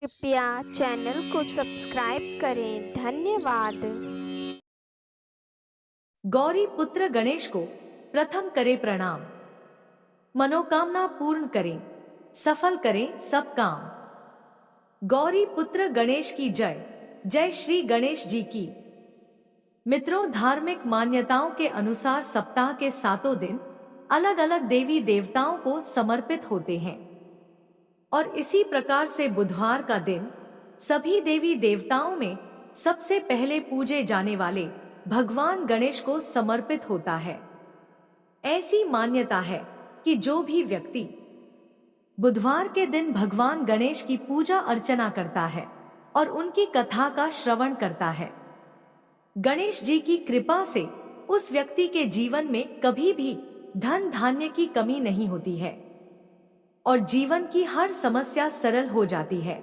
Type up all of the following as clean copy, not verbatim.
कृपया चैनल को सब्सक्राइब करें। धन्यवाद। गौरी पुत्र गणेश को प्रथम करे प्रणाम। मनोकामना पूर्ण करें, सफल करें सब काम। गौरी पुत्र गणेश की जय। जय श्री गणेश जी की। मित्रों, धार्मिक मान्यताओं के अनुसार सप्ताह के 7 दिन अलग अलग देवी देवताओं को समर्पित होते हैं और इसी प्रकार से बुधवार का दिन सभी देवी देवताओं में सबसे पहले पूजे जाने वाले भगवान गणेश को समर्पित होता है। ऐसी मान्यता है कि जो भी व्यक्ति बुधवार के दिन भगवान गणेश की पूजा अर्चना करता है और उनकी कथा का श्रवण करता है, गणेश जी की कृपा से उस व्यक्ति के जीवन में कभी भी धन धान्य की कमी नहीं होती है और जीवन की हर समस्या सरल हो जाती है।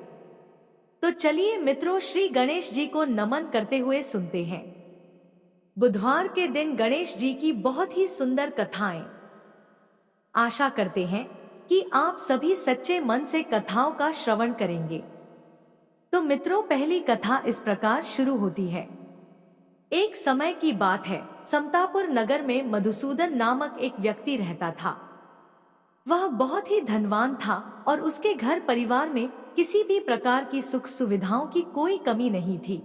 तो चलिए मित्रों, श्री गणेश जी को नमन करते हुए सुनते हैं बुधवार के दिन गणेश जी की बहुत ही सुंदर कथाएं। आशा करते हैं कि आप सभी सच्चे मन से कथाओं का श्रवण करेंगे। तो मित्रों, पहली कथा इस प्रकार शुरू होती है। एक समय की बात है, समतापुर नगर में मधुसूदन नामक एक व्यक्ति रहता था। वह बहुत ही धनवान था और उसके घर परिवार में किसी भी प्रकार की सुख सुविधाओं की कोई कमी नहीं थी।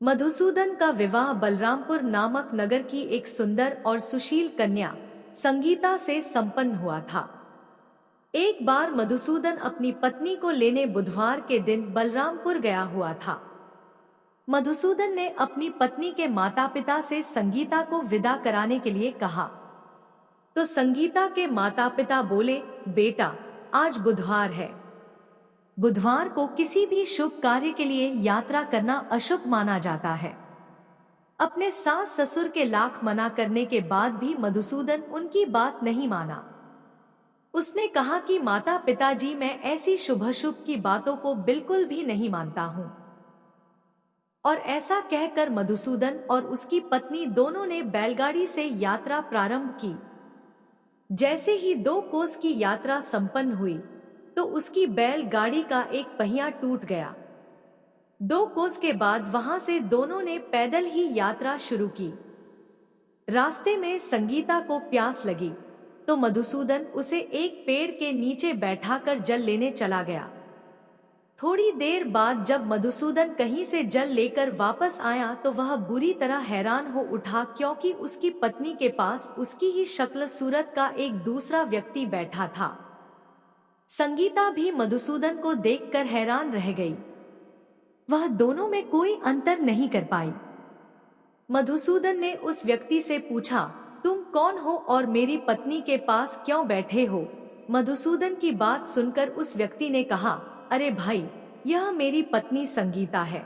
मधुसूदन का विवाह बलरामपुर नामक नगर की एक सुंदर और सुशील कन्या संगीता से संपन्न हुआ था। एक बार मधुसूदन अपनी पत्नी को लेने बुधवार के दिन बलरामपुर गया हुआ था। मधुसूदन ने अपनी पत्नी के माता पिता से संगीता को विदा कराने के लिए कहा, तो संगीता के माता पिता बोले, बेटा आज बुधवार है। बुधवार को किसी भी शुभ कार्य के लिए यात्रा करना अशुभ माना जाता है। अपने सास ससुर के लाख मना करने के बाद भी मधुसूदन उनकी बात नहीं माना। उसने कहा कि माता पिताजी, मैं ऐसी शुभ अशुभ की बातों को बिल्कुल भी नहीं मानता हूँ। और ऐसा कहकर मधुसूदन और उसकी पत्नी दोनों ने बैलगाड़ी से यात्रा प्रारंभ की। जैसे ही 2 कोस की यात्रा संपन्न हुई तो उसकी बैलगाड़ी का एक पहिया टूट गया। 2 कोस के बाद वहां से दोनों ने पैदल ही यात्रा शुरू की। रास्ते में संगीता को प्यास लगी तो मधुसूदन उसे एक पेड़ के नीचे बैठाकर जल लेने चला गया। थोड़ी देर बाद जब मधुसूदन कहीं से जल लेकर वापस आया तो वह बुरी तरह हैरान हो उठा, क्योंकि उसकी पत्नी के पास उसकी ही शक्ल सूरत का एक दूसरा व्यक्ति बैठा था। संगीता भी मधुसूदन को देखकर हैरान रह गई। वह दोनों में कोई अंतर नहीं कर पाई। मधुसूदन ने उस व्यक्ति से पूछा, तुम कौन हो और मेरी पत्नी के पास क्यों बैठे हो? मधुसूदन की बात सुनकर उस व्यक्ति ने कहा, अरे भाई, यह मेरी पत्नी संगीता है।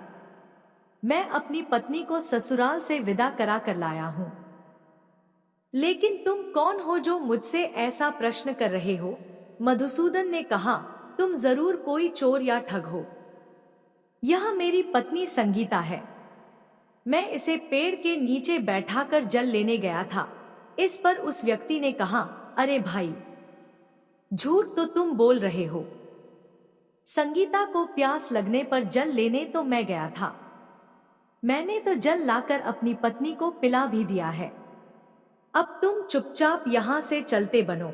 मैं अपनी पत्नी को ससुराल से विदा करा कर लाया हूँ। लेकिन तुम कौन हो जो मुझसे ऐसा प्रश्न कर रहे हो? मधुसूदन ने कहा, तुम जरूर कोई चोर या ठग हो। यह मेरी पत्नी संगीता है। मैं इसे पेड़ के नीचे बैठाकर जल लेने गया था। इस पर उस व्यक्ति ने कहा, अरे भाई, झूठ तो तुम बोल रहे हो। संगीता को प्यास लगने पर जल लेने तो मैं गया था। मैंने तो जल लाकर अपनी पत्नी को पिला भी दिया है। अब तुम चुपचाप यहाँ से चलते बनो,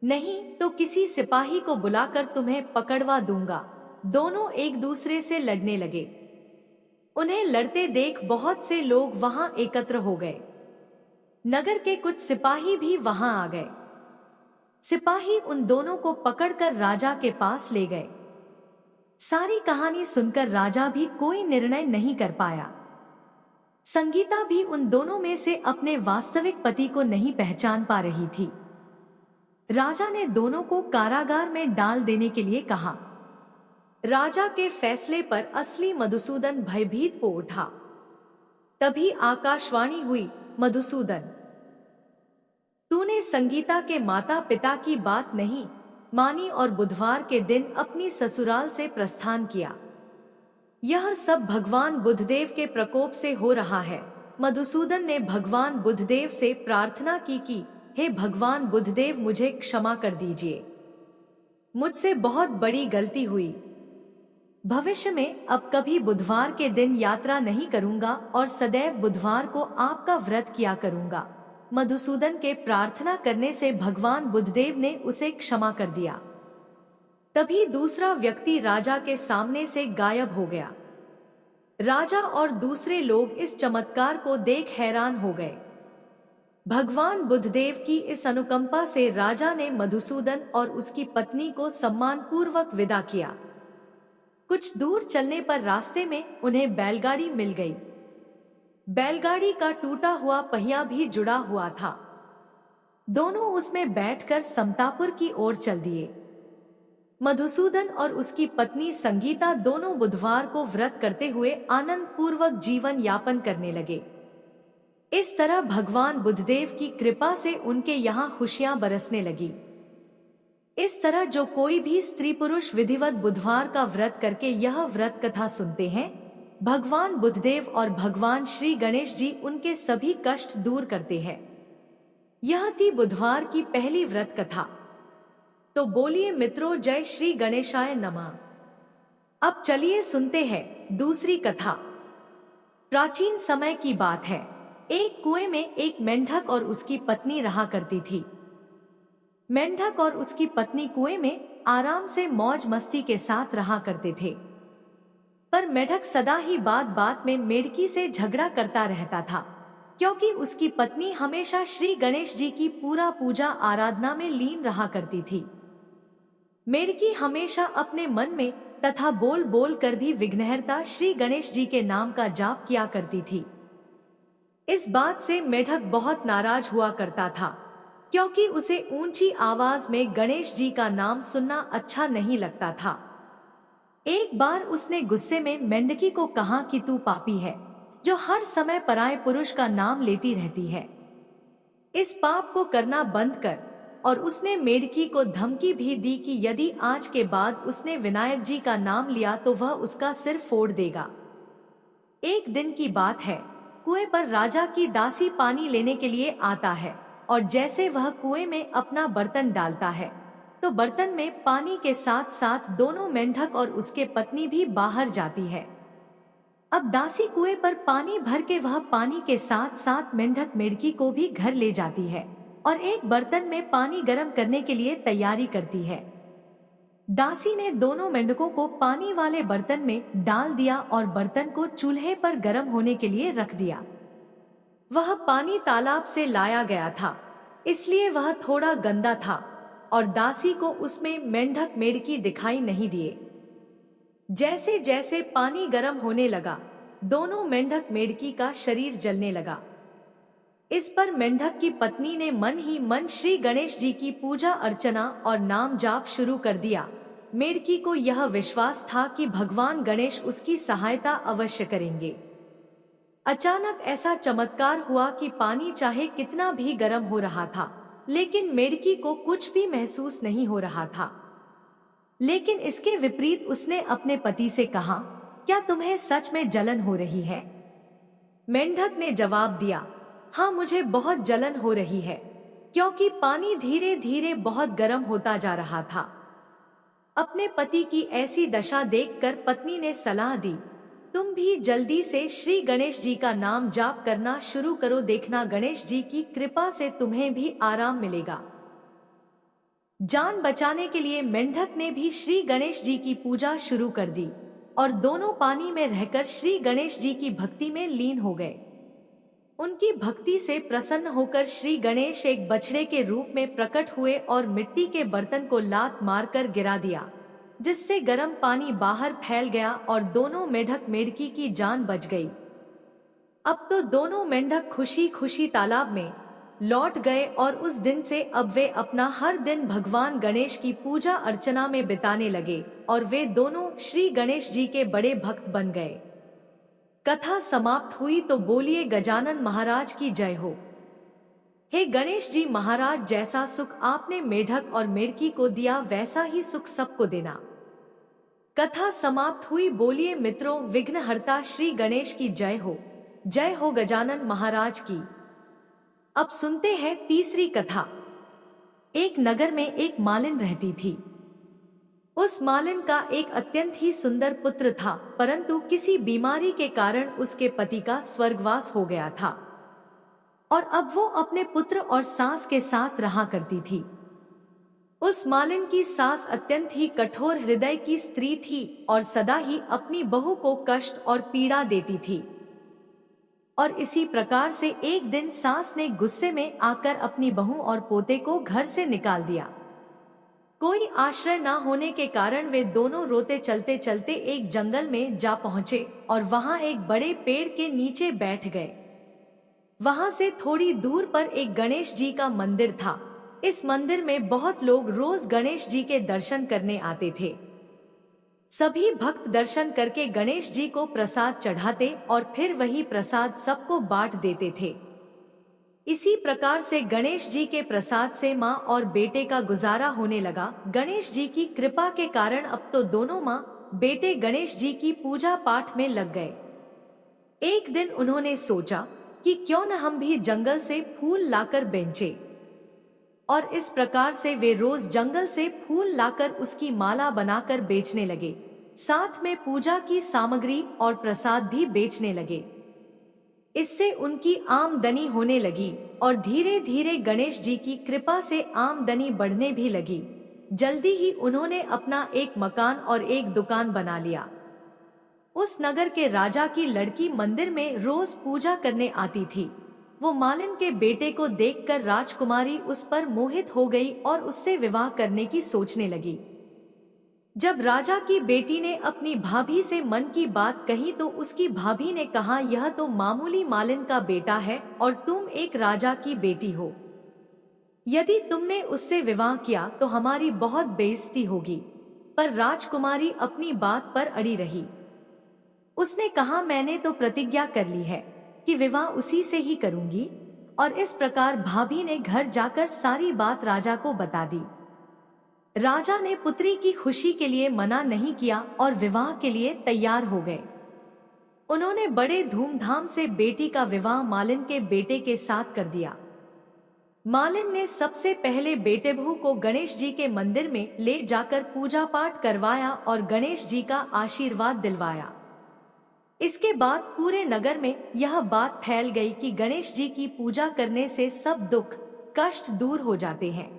नहीं तो किसी सिपाही को बुलाकर तुम्हें पकड़वा दूंगा। दोनों एक दूसरे से लड़ने लगे। उन्हें लड़ते देख बहुत से लोग वहां एकत्र हो गए। नगर के कुछ सिपाही भी वहां आ गए। सिपाही उन दोनों को पकड़कर राजा के पास ले गए। सारी कहानी सुनकर राजा भी कोई निर्णय नहीं कर पाया। संगीता भी उन दोनों में से अपने वास्तविक पति को नहीं पहचान पा रही थी। राजा ने दोनों को कारागार में डाल देने के लिए कहा। राजा के फैसले पर असली मधुसूदन भयभीत हो उठा। तभी आकाशवाणी हुई, मधुसूदन, तूने संगीता के माता पिता की बात नहीं मानी और बुधवार के दिन अपनी ससुराल से प्रस्थान किया। यह सब भगवान बुधदेव के प्रकोप से हो रहा है। मधुसूदन ने भगवान बुधदेव से प्रार्थना की कि हे भगवान बुधदेव, मुझे क्षमा कर दीजिए। मुझसे बहुत बड़ी गलती हुई। भविष्य में अब कभी बुधवार के दिन यात्रा नहीं करूंगा और सदैव बुधवार को आपका व्रत किया करूंगा। मधुसूदन के प्रार्थना करने से भगवान बुद्धदेव ने उसे क्षमा कर दिया। तभी दूसरा व्यक्ति राजा के सामने से गायब हो गया। राजा और दूसरे लोग इस चमत्कार को देख हैरान हो गए। भगवान बुद्धदेव की इस अनुकंपा से राजा ने मधुसूदन और उसकी पत्नी को सम्मान पूर्वक विदा किया। कुछ दूर चलने पर रास्ते में उन्हें बैलगाड़ी मिल गई। बैलगाड़ी का टूटा हुआ पहिया भी जुड़ा हुआ था। दोनों उसमें बैठकर समतापुर की ओर चल दिए। मधुसूदन और उसकी पत्नी संगीता दोनों बुधवार को व्रत करते हुए आनंद पूर्वक जीवन यापन करने लगे। इस तरह भगवान बुद्धदेव की कृपा से उनके यहाँ खुशियां बरसने लगी। इस तरह जो कोई भी स्त्री पुरुष विधिवत बुधवार का व्रत करके यह व्रत कथा सुनते हैं, भगवान बुद्धदेव और भगवान श्री गणेश जी उनके सभी कष्ट दूर करते हैं। यह थी बुधवार की पहली व्रत कथा। तो बोलिए मित्रों, जय श्री गणेशाय नमः। अब चलिए सुनते हैं दूसरी कथा। प्राचीन समय की बात है। एक कुएं में एक मेंढक और उसकी पत्नी रहा करती थी। मेंढक और उसकी पत्नी कुएं में आराम से मौज मस्ती के साथ रहा करते थे। पर मेंढक सदा ही बात बात में मेढकी से झगड़ा करता रहता था, क्योंकि उसकी पत्नी हमेशा श्री गणेश जी की पूजा आराधना में लीन रहा करती थी। मेढकी हमेशा अपने मन में तथा बोल बोल कर भी विघ्नहर्ता श्री गणेश जी के नाम का जाप किया करती थी। इस बात से मेढक बहुत नाराज हुआ करता था, क्योंकि उसे ऊंची आवाज में गणेश जी का नाम सुनना अच्छा नहीं लगता था। एक बार उसने गुस्से में मेंढकी को कहा कि तू पापी है, जो हर समय पराये पुरुष का नाम लेती रहती है। इस पाप को करना बंद कर। और उसने मेढकी को धमकी भी दी कि यदि आज के बाद उसने विनायक जी का नाम लिया तो वह उसका सिर फोड़ देगा। एक दिन की बात है, कुएं पर राजा की दासी पानी लेने के लिए आता है, और जैसे वह कुएं में अपना बर्तन डालता है तो बर्तन में पानी के साथ साथ दोनों मेंढक और उसके पत्नी भी बाहर जाती है। अब दासी कुएं पर पानी भर के वह पानी के साथ साथ मेंढक मेढकी को भी घर ले जाती है और एक बर्तन में पानी गर्म करने के लिए तैयारी करती है। दासी ने दोनों मेंढकों को पानी वाले बर्तन में डाल दिया और बर्तन को चूल्हे पर गर्म होने के लिए रख दिया। वह पानी तालाब से लाया गया था, इसलिए वह थोड़ा गंदा था और दासी को उसमें मेंढक मेढकी दिखाई नहीं दिए। जैसे जैसे पानी गर्म होने लगा, दोनों मेंढक मेढकी का शरीर जलने लगा। इस पर मेंढक की पत्नी ने मन ही मन श्री गणेश जी की पूजा अर्चना और नाम जाप शुरू कर दिया। मेढकी को यह विश्वास था कि भगवान गणेश उसकी सहायता अवश्य करेंगे। अचानक ऐसा चमत्कार हुआ कि पानी चाहे कितना भी गर्म हो रहा था, लेकिन मेढकी को कुछ भी महसूस नहीं हो रहा था। लेकिन इसके विपरीत उसने अपने पति से कहा, क्या तुम्हें सच में जलन हो रही है? मेंढक ने जवाब दिया, हाँ, मुझे बहुत जलन हो रही है, क्योंकि पानी धीरे धीरे बहुत गर्म होता जा रहा था। अपने पति की ऐसी दशा देखकर पत्नी ने सलाह दी, तुम भी जल्दी से श्री गणेश जी का नाम जाप करना शुरू करो, देखना गणेश जी की कृपा से तुम्हें भी आराम मिलेगा। जान बचाने के लिए मेंढक ने भी श्री गणेश जी की पूजा शुरू कर दी और दोनों पानी में रहकर श्री गणेश जी की भक्ति में लीन हो गए। उनकी भक्ति से प्रसन्न होकर श्री गणेश एक बछड़े के रूप में प्रकट हुए और मिट्टी के बर्तन को लात मारकर गिरा दिया, जिससे गर्म पानी बाहर फैल गया और दोनों मेंढक मेढकी की जान बच गई। अब तो दोनों मेंढक खुशी खुशी तालाब में लौट गए और उस दिन से अब वे अपना हर दिन भगवान गणेश की पूजा अर्चना में बिताने लगे और वे दोनों श्री गणेश जी के बड़े भक्त बन गए। कथा समाप्त हुई तो बोलिए गजानन महाराज की जय हो। हे गणेश जी महाराज, जैसा सुख आपने मेढक और मेढकी को दिया वैसा ही सुख सबको देना। कथा समाप्त हुई। बोलिए मित्रों, विघ्नहर्ता श्री गणेश की जय हो। जय हो गजानन महाराज की। अब सुनते हैं तीसरी कथा। एक नगर में एक मालिन रहती थी। उस मालिन का एक अत्यंत ही सुंदर पुत्र था, परंतु किसी बीमारी के कारण उसके पति का स्वर्गवास हो गया था और अब वो अपने पुत्र और सास के साथ रहा करती थी। उस मालिन की सास अत्यंत ही कठोर हृदय की स्त्री थी और सदा ही अपनी बहू को कष्ट और पीड़ा देती थी। और इसी प्रकार से एक दिन सास ने गुस्से में आकर अपनी बहू और पोते को घर से निकाल दिया। कोई आश्रय न होने के कारण वे दोनों रोते चलते चलते एक जंगल में जा पहुंचे और वहां एक बड़े पेड़ के नीचे बैठ गए। वहां से थोड़ी दूर पर एक गणेश जी का मंदिर था। इस मंदिर में बहुत लोग रोज गणेश जी के दर्शन करने आते थे। सभी भक्त दर्शन करके गणेश जी को प्रसाद चढ़ाते और फिर वही प्रसाद सबको बांट देते थे। इसी प्रकार से गणेश जी के प्रसाद से माँ और बेटे का गुजारा होने लगा। गणेश जी की कृपा के कारण अब तो दोनों माँ बेटे गणेश जी की पूजा पाठ में लग गए। एक दिन उन्होंने सोचा कि क्यों न हम भी जंगल से फूल लाकर बेचें, और इस प्रकार से वे रोज जंगल से फूल लाकर उसकी माला बनाकर बेचने लगे। साथ में पूजा की सामग्री और प्रसाद भी बेचने लगे। इससे उनकी आमदनी होने लगी और धीरे धीरे गणेश जी की कृपा से आमदनी बढ़ने भी लगी। जल्दी ही उन्होंने अपना एक मकान और एक दुकान बना लिया। उस नगर के राजा की लड़की मंदिर में रोज पूजा करने आती थी। वो मालिन के बेटे को देखकर राजकुमारी उस पर मोहित हो गई और उससे विवाह करने की सोचने लगी। जब राजा की बेटी ने अपनी भाभी से मन की बात कही तो उसकी भाभी ने कहा, यह तो मामूली मालिन का बेटा है और तुम एक राजा की बेटी हो। यदि तुमने उससे विवाह किया तो हमारी बहुत बेइज्जती होगी। पर राजकुमारी अपनी बात पर अड़ी रही। उसने कहा, मैंने तो प्रतिज्ञा कर ली है कि विवाह उसी से ही करूंगी। और इस प्रकार भाभी ने घर जाकर सारी बात राजा को बता दी। राजा ने पुत्री की खुशी के लिए मना नहीं किया और विवाह के लिए तैयार हो गए। उन्होंने बड़े धूमधाम से बेटी का विवाह मालिन के बेटे के साथ कर दिया। मालिन ने सबसे पहले बेटे बहू को गणेश जी के मंदिर में ले जाकर पूजा पाठ करवाया और गणेश जी का आशीर्वाद दिलवाया। इसके बाद पूरे नगर में यह बात फैल गई कि गणेश जी की पूजा करने से सब दुख कष्ट दूर हो जाते हैं।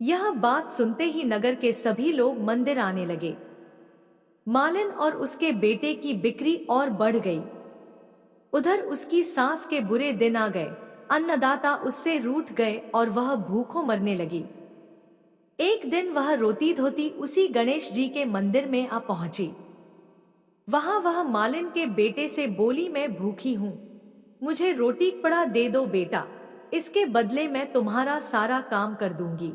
यह बात सुनते ही नगर के सभी लोग मंदिर आने लगे। मालिन और उसके बेटे की बिक्री और बढ़ गई। उधर उसकी सास के बुरे दिन आ गए। अन्नदाता उससे रूठ गए और वह भूखों मरने लगी। एक दिन वह रोती धोती उसी गणेश जी के मंदिर में आ पहुंची। वहां वह मालिन के बेटे से बोली, मैं भूखी हूँ, मुझे रोटी कपड़ा दे दो बेटा, इसके बदले मैं तुम्हारा सारा काम कर दूंगी।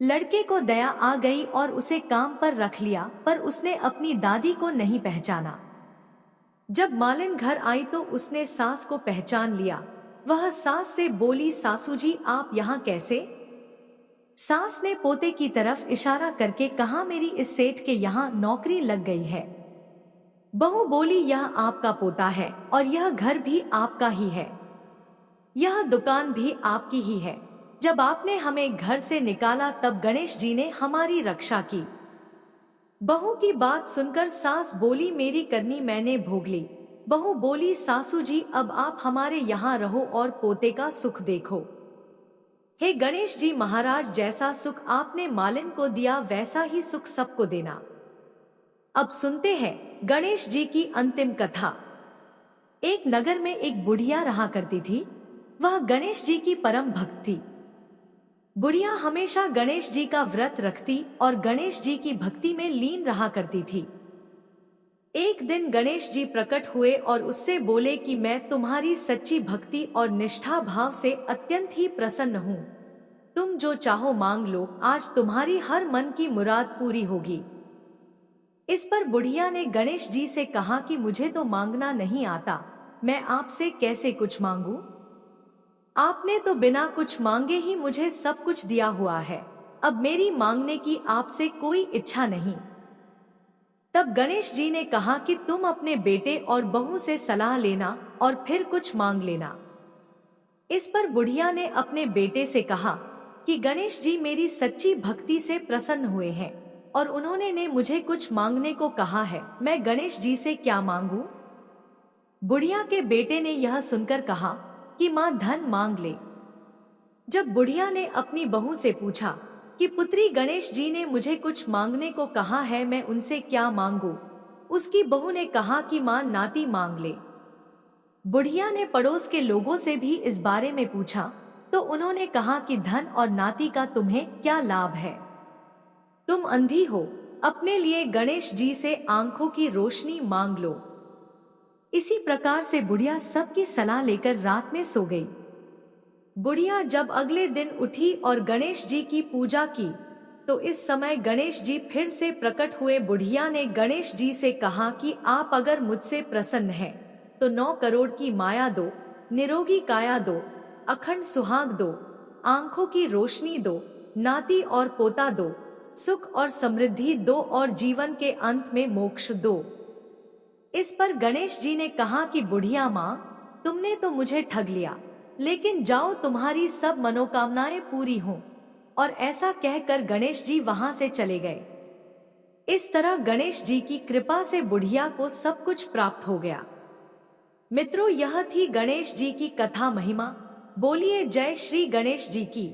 लड़के को दया आ गई और उसे काम पर रख लिया, पर उसने अपनी दादी को नहीं पहचाना। जब मालिन घर आई तो उसने सास को पहचान लिया। वह सास से बोली, सासू जी आप यहाँ कैसे? सास ने पोते की तरफ इशारा करके कहा, मेरी इस सेठ के यहाँ नौकरी लग गई है। बहू बोली, यह आपका पोता है और यह घर भी आपका ही है, यह दुकान भी आपकी ही है। जब आपने हमें घर से निकाला तब गणेश जी ने हमारी रक्षा की। बहू की बात सुनकर सास बोली, मेरी करनी मैंने भोग ली। बहू बोली, सासू जी अब आप हमारे यहाँ रहो और पोते का सुख देखो। हे गणेश जी महाराज, जैसा सुख आपने मालिन को दिया वैसा ही सुख सबको देना। अब सुनते हैं गणेश जी की अंतिम कथा। एक नगर में एक बुढ़िया रहा करती थी। वह गणेश जी की परम भक्त थी। बुढ़िया हमेशा गणेश जी का व्रत रखती और गणेश जी की भक्ति में लीन रहा करती थी। एक दिन गणेश जी प्रकट हुए और उससे बोले कि मैं तुम्हारी सच्ची भक्ति और निष्ठा भाव से अत्यंत ही प्रसन्न हूँ। तुम जो चाहो मांग लो, आज तुम्हारी हर मन की मुराद पूरी होगी। इस पर बुढ़िया ने गणेश जी से कहा कि मुझे तो मांगना नहीं आता, मैं आपसे कैसे कुछ मांगू? आपने तो बिना कुछ मांगे ही मुझे सब कुछ दिया हुआ है। अब मेरी मांगने की आपसे कोई इच्छा नहीं। तब गणेश जी ने कहा कि तुम अपने बेटे और बहू से सलाह लेना और फिर कुछ मांग लेना। इस पर बुढ़िया ने अपने बेटे से कहा, कि गणेश जी मेरी सच्ची भक्ति से प्रसन्न हुए हैं और उन्होंने ने मुझे कुछ मांगने को कहा है। मैं गणेश जी से क्या मांगूं? बुढ़िया के बेटे ने यह सुनकर कहा कि माँ धन मांग ले। जब बुढ़िया ने अपनी बहू से पूछा कि पुत्री गणेश जी ने मुझे कुछ मांगने को कहा है, मैं उनसे क्या मांगूं? उसकी बहू ने कहा कि माँ नाती मांग ले। बुढ़िया ने पड़ोस के लोगों से भी इस बारे में पूछा तो उन्होंने कहा कि धन और नाती का तुम्हें क्या लाभ है? तुम अंधी हो, अपने लिए गणेश जी से आंखों की रोशनी मांग लो। इसी प्रकार से बुढ़िया सबकी सलाह लेकर रात में सो गई। बुढ़िया जब अगले दिन उठी और गणेश जी की पूजा की तो इस समय गणेश जी फिर से प्रकट हुए। बुढ़िया ने गणेश जी से कहा कि आप अगर मुझसे प्रसन्न हैं तो 9 करोड़ की माया दो, निरोगी काया दो, अखंड सुहाग दो, आंखों की रोशनी दो, नाती और पोता दो, सुख और समृद्धि दो और जीवन के अंत में मोक्ष दो। इस पर गणेश जी ने कहा कि बुढ़िया माँ, तुमने तो मुझे ठग लिया, लेकिन जाओ तुम्हारी सब मनोकामनाएं पूरी हों। और ऐसा कहकर गणेश जी वहां से चले गए। इस तरह गणेश जी की कृपा से बुढ़िया को सब कुछ प्राप्त हो गया। मित्रों, यह थी गणेश जी की कथा महिमा। बोलिए जय श्री गणेश जी की।